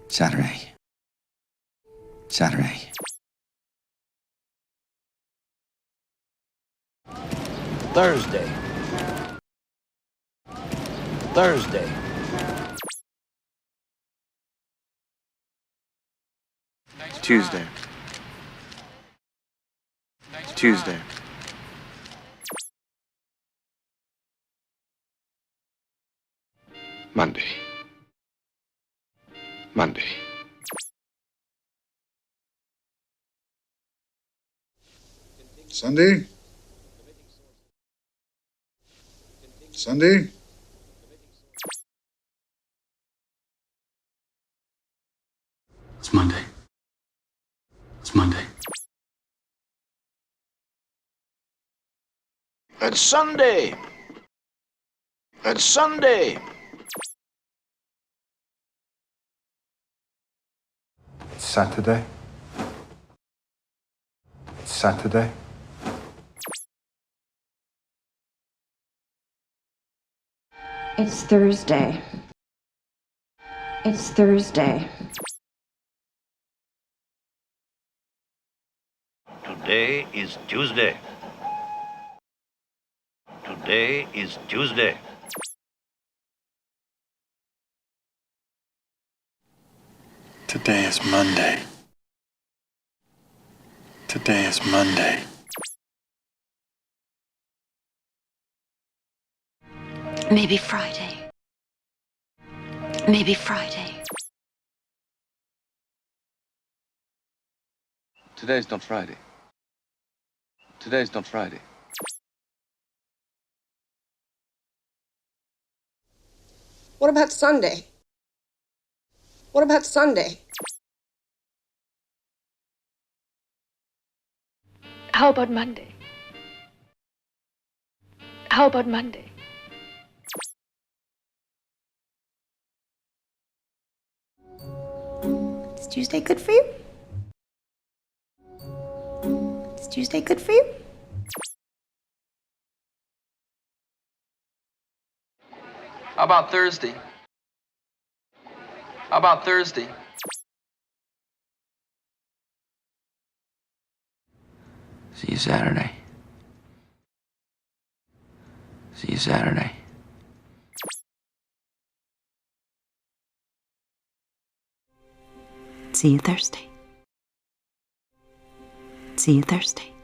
Saturday. Saturday. Thursday. Thursday. Tuesday. Tuesday. Monday. Monday. Sunday? Sunday? It's Monday. It's Monday. It's Sunday. It's Sunday. It's Saturday. It's Saturday. It's Thursday. It's Thursday. Today is Tuesday. Today is Tuesday. Today is Monday. Today is Monday. Maybe Friday. Maybe Friday. Today's not Friday. Today's not Friday. What about Sunday? What about Sunday? How about Monday? How about Monday? Is Tuesday good for you? Is Tuesday good for you? How about Thursday? How about Thursday? See you Saturday. See you Saturday. See you Thursday. See you Thursday.